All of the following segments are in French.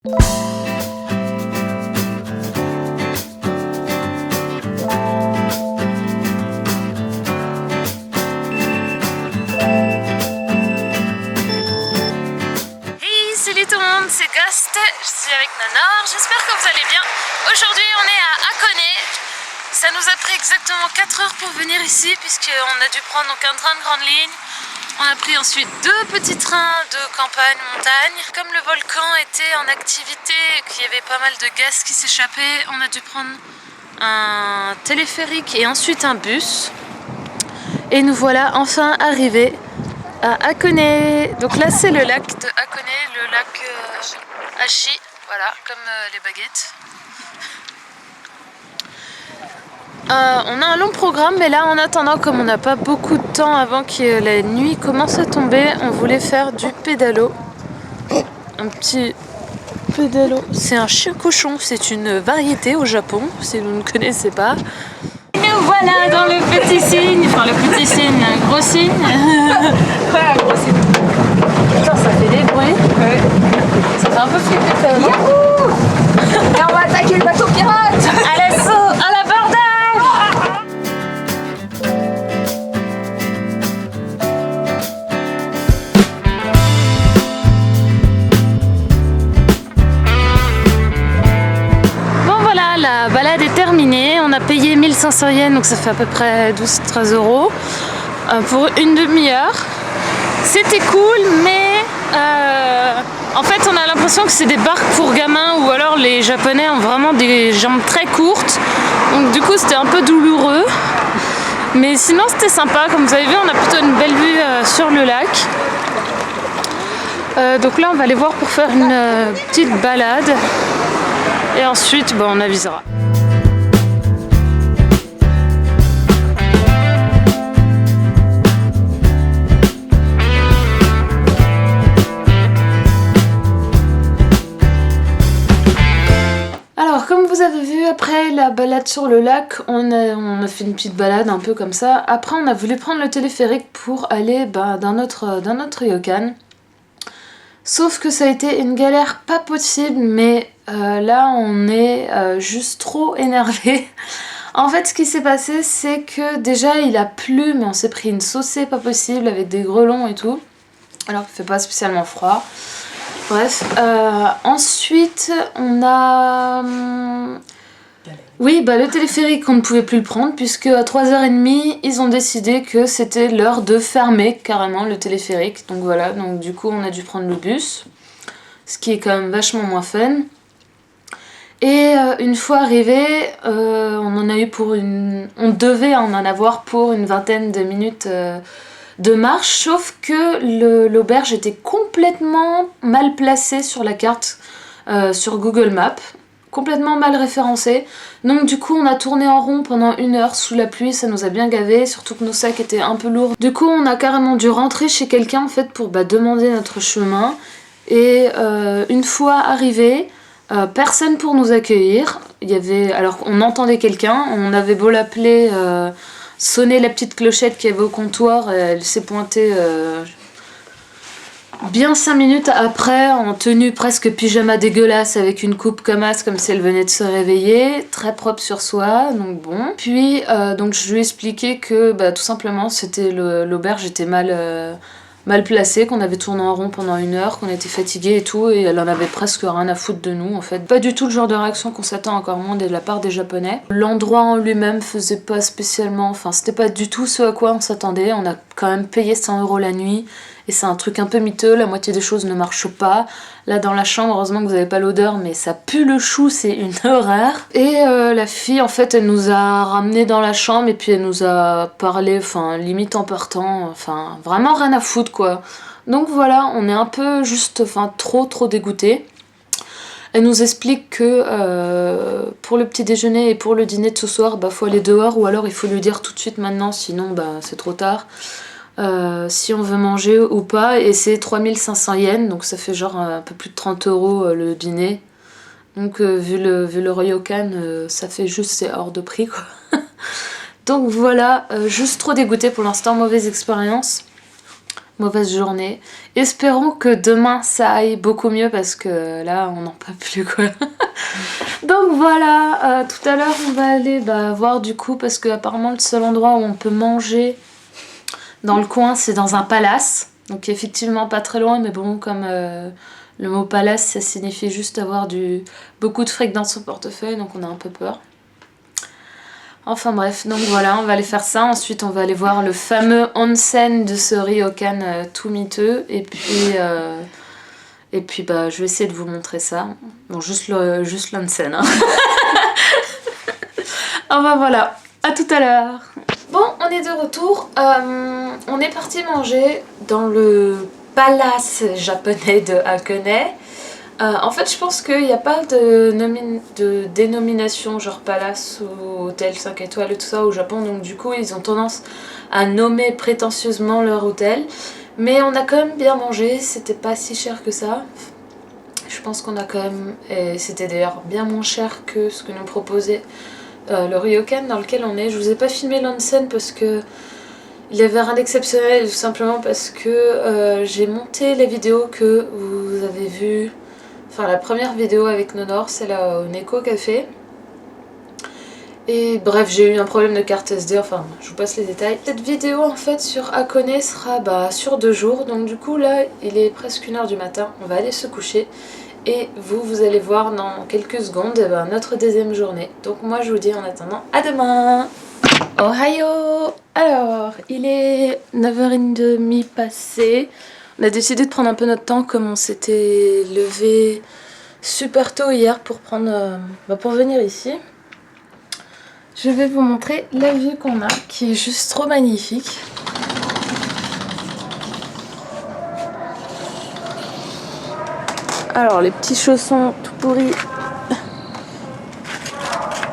Salut tout le monde, c'est Ghost, je suis avec Nanor, j'espère que vous allez bien. Aujourd'hui on est à Hakone. Ça nous a pris exactement 4 heures pour venir ici puisqu'on a dû prendre donc un train de grande ligne. On a pris ensuite 2 petits trains de campagne, montagne. Comme le volcan était en activité et qu'il y avait pas mal de gaz qui s'échappaient, on a dû prendre un téléphérique et ensuite un bus. Et nous voilà enfin arrivés à Hakone. Donc là c'est le lac de Hakone, le lac Hachi, voilà, comme les baguettes. On a un long programme, mais là en attendant, comme on n'a pas beaucoup de temps avant que la nuit commence à tomber, on voulait faire du pédalo. Un petit pédalo. C'est un chien cochon, c'est une variété au Japon, si vous ne connaissez pas. Et nous voilà dans le petit cygne, enfin le petit cygne, un gros cygne. Ouais, un gros cygne. Putain, ça fait des bruits. Ouais. Ça fait un peu flipper quand même. Yahoo! Et on va attaquer le bateau pirate! À l'assaut, à l'abordage! Bon voilà, la balade est terminée. On a payé 1500 yens, donc ça fait à peu près 12-13 € pour une demi-heure. C'était cool, mais en fait on a l'impression que c'est des barques pour gamins ou alors les Japonais ont vraiment des jambes très courtes. Donc du coup c'était un peu douloureux. Mais sinon c'était sympa, comme vous avez vu on a plutôt une belle vue sur le lac. Donc là on va aller voir pour faire une petite balade. Et ensuite on avisera. Alors comme vous avez vu, après la balade sur le lac, on a fait une petite balade un peu comme ça. Après on a voulu prendre le téléphérique pour aller dans notre ryokan. Sauf que ça a été une galère pas possible, mais là on est juste trop énervé. En fait ce qui s'est passé c'est que déjà il a plu, mais on s'est pris une saucée pas possible avec des grêlons et tout. Alors il fait pas spécialement froid. Bref, ensuite on a... Oui, le téléphérique on ne pouvait plus le prendre puisque à 3h30 ils ont décidé que c'était l'heure de fermer carrément le téléphérique. Donc voilà, donc du coup on a dû prendre le bus, ce qui est quand même vachement moins fun. Et une fois arrivé, on en a eu pour on devait en avoir pour une vingtaine de minutes de marche, sauf que l'auberge était complètement mal placée sur la carte sur Google Maps, complètement mal référencée. Donc du coup on a tourné en rond pendant 1 heure sous la pluie, ça nous a bien gavé, surtout que nos sacs étaient un peu lourds. Du coup on a carrément dû rentrer chez quelqu'un en fait pour demander notre chemin. Et une fois arrivé, personne pour nous accueillir. Alors on entendait quelqu'un, on avait beau l'appeler, sonner la petite clochette qu'il y avait au comptoir, elle s'est pointée bien 5 minutes après en tenue presque pyjama dégueulasse avec une coupe comme as, comme si elle venait de se réveiller, très propre sur soi, donc bon. Puis donc je lui ai expliqué que tout simplement c'était l'auberge était mal placée, qu'on avait tourné en rond pendant 1 heure, qu'on était fatigué et tout, et elle en avait presque rien à foutre de nous en fait. Pas du tout le genre de réaction qu'on s'attend, encore moins de la part des Japonais. L'endroit en lui-même faisait pas spécialement, enfin c'était pas du tout ce à quoi on s'attendait. On a quand même payé 100 € la nuit, et c'est un truc un peu miteux, la moitié des choses ne marchent pas. Là dans la chambre, heureusement que vous avez pas l'odeur, mais ça pue le chou, c'est une horreur. Et la fille en fait elle nous a ramenés dans la chambre et puis elle nous a parlé, enfin limite en partant, enfin vraiment rien à foutre quoi. Donc voilà, on est un peu juste, trop dégoûtés. Elle nous explique que pour le petit déjeuner et pour le dîner de ce soir, faut aller dehors, ou alors il faut lui dire tout de suite maintenant, sinon c'est trop tard. Si on veut manger ou pas, et c'est 3500 yens, donc ça fait genre un peu plus de 30 € le dîner. Donc vu le ryokan, ça fait juste, c'est hors de prix quoi. Donc voilà, juste trop dégoûté pour l'instant, mauvaise expérience. mauvaise journée. Espérons que demain ça aille beaucoup mieux parce que là on n'en peut plus quoi. Donc voilà, tout à l'heure on va aller voir du coup parce que apparemment le seul endroit où on peut manger dans le coin c'est dans un palace. Donc effectivement pas très loin mais bon comme le mot palace ça signifie juste avoir beaucoup de fric dans son portefeuille donc on a un peu peur. Enfin bref, donc voilà, on va aller faire ça. Ensuite, on va aller voir le fameux onsen de ce ryokan tout miteux. Et puis je vais essayer de vous montrer ça. Bon, juste l'onsen. Hein. Enfin voilà, à tout à l'heure. Bon, on est de retour. On est parti manger dans le palace japonais de Hakone. En fait, je pense qu'il n'y a pas de dénomination genre palace ou hôtel 5 étoiles et tout ça au Japon, donc du coup ils ont tendance à nommer prétentieusement leur hôtel. Mais on a quand même bien mangé, c'était pas si cher que ça. Je pense qu'on a quand même... Et c'était d'ailleurs bien moins cher que ce que nous proposait le ryokan dans lequel on est. Je vous ai pas filmé l'onsen parce que... Il y avait rien d'exceptionnel, tout simplement parce que j'ai monté les vidéos que vous avez vues. Enfin, la première vidéo avec Nonor, c'est là au Neko Café. Et bref, j'ai eu un problème de carte SD, enfin, je vous passe les détails. Cette vidéo, en fait, sur Hakone sera sur 2 jours. Donc du coup, là, il est presque 1h du matin. On va aller se coucher. Et vous allez voir dans quelques secondes notre deuxième journée. Donc moi, je vous dis en attendant, à demain. Ohayo! Alors, il est 9h30 passé. On a décidé de prendre un peu notre temps comme on s'était levé super tôt hier pour venir ici. Je vais vous montrer la vue qu'on a qui est juste trop magnifique. Alors les petits chaussons tout pourris.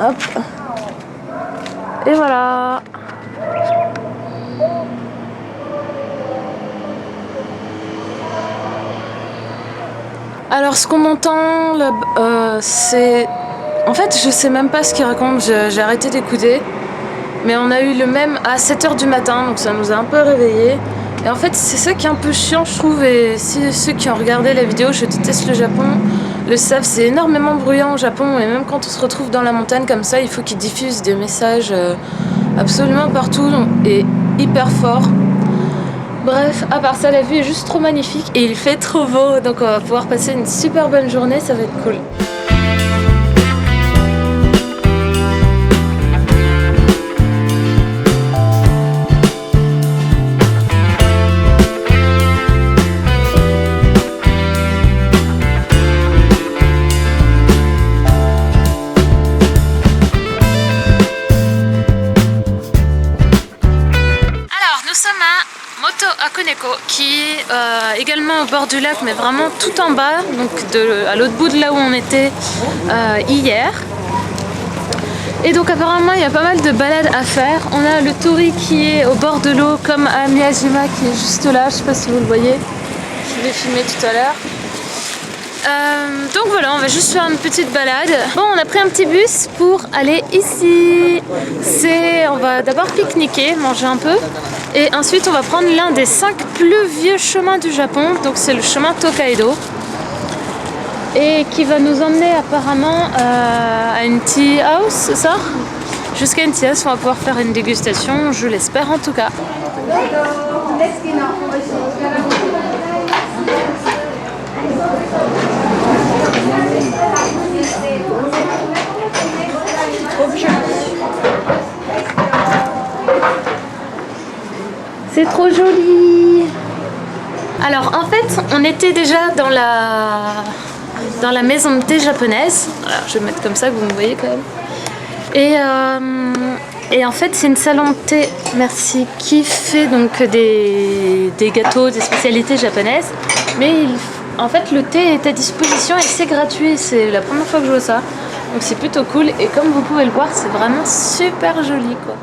Hop. Et voilà. Alors ce qu'on entend là, c'est... En fait je sais même pas ce qu'il raconte, j'ai arrêté d'écouter. Mais on a eu le même à 7h du matin, donc ça nous a un peu réveillés. Et en fait c'est ça qui est un peu chiant je trouve, et si ceux qui ont regardé la vidéo Je déteste le Japon le savent, c'est énormément bruyant au Japon. Et même quand on se retrouve dans la montagne comme ça, il faut qu'ils diffusent des messages absolument partout et hyper fort. Bref, à part ça, la vue est juste trop magnifique et il fait trop beau, donc on va pouvoir passer une super bonne journée, ça va être cool. Qui est également au bord du lac mais vraiment tout en bas, donc à l'autre bout de là où on était hier. Et donc apparemment il y a pas mal de balades à faire. On a le Tori qui est au bord de l'eau comme à Miyajima qui est juste là, je sais pas si vous le voyez, je l'ai filmé tout à l'heure. Donc voilà, on va juste faire une petite balade. Bon, on a pris un petit bus pour aller ici. On va d'abord pique-niquer, manger un peu. Et ensuite on va prendre l'un des 5 plus vieux chemins du Japon. Donc c'est le chemin Tokaido. Et qui va nous emmener apparemment à une tea house, c'est ça? Jusqu'à une tea house, on va pouvoir faire une dégustation, je l'espère en tout cas. C'est trop joli. Alors en fait on était déjà dans la maison de thé japonaise. Alors, je vais mettre comme ça que vous me voyez quand même. Et en fait c'est une salon de thé, merci, qui fait donc des gâteaux, des spécialités japonaises. Mais en fait le thé est à disposition et c'est gratuit. C'est la première fois que je vois ça. Donc c'est plutôt cool et comme vous pouvez le voir c'est vraiment super joli quoi.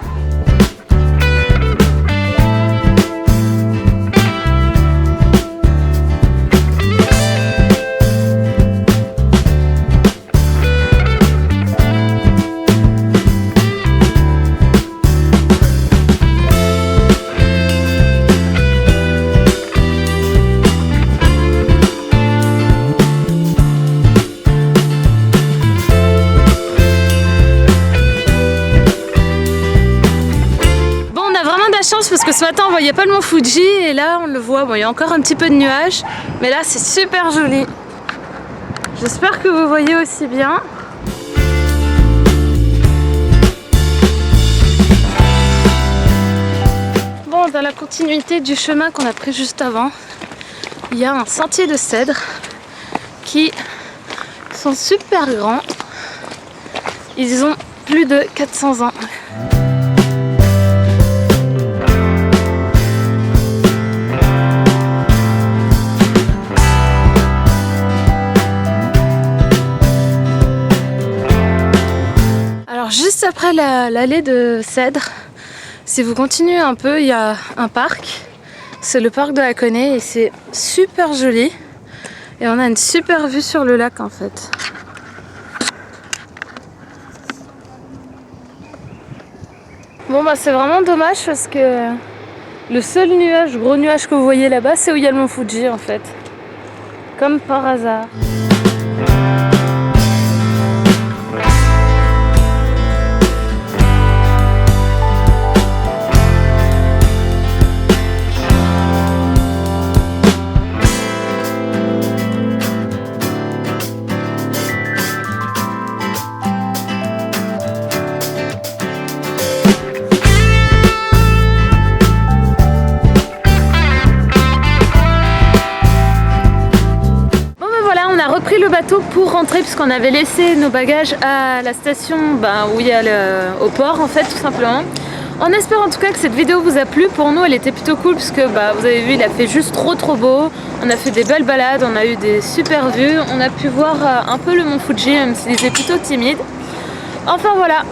que ce matin on voyait pas le mont Fuji et là on le voit. Bon, il y a encore un petit peu de nuages, mais là c'est super joli. J'espère que vous voyez aussi bien. Bon, dans la continuité du chemin qu'on a pris juste avant, il y a un sentier de cèdres qui sont super grands. Ils ont plus de 400 ans. Alors juste après l'allée de cèdres, si vous continuez un peu, il y a un parc. C'est le parc de Hakone et c'est super joli. Et on a une super vue sur le lac en fait. Bon bah c'est vraiment dommage parce que le seul nuage, gros nuage que vous voyez là-bas, c'est où il y a le mont Fuji en fait. Comme par hasard. Repris le bateau pour rentrer puisqu'on avait laissé nos bagages à la station où il y a au port en fait tout simplement. On espère en tout cas que cette vidéo vous a plu. Pour nous elle était plutôt cool puisque vous avez vu il a fait juste trop beau. On a fait des belles balades, on a eu des super vues, on a pu voir un peu le mont Fuji même s'il était plutôt timide. Enfin voilà,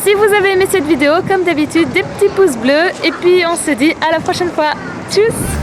si vous avez aimé cette vidéo comme d'habitude des petits pouces bleus et puis on se dit à la prochaine fois. Tchuss.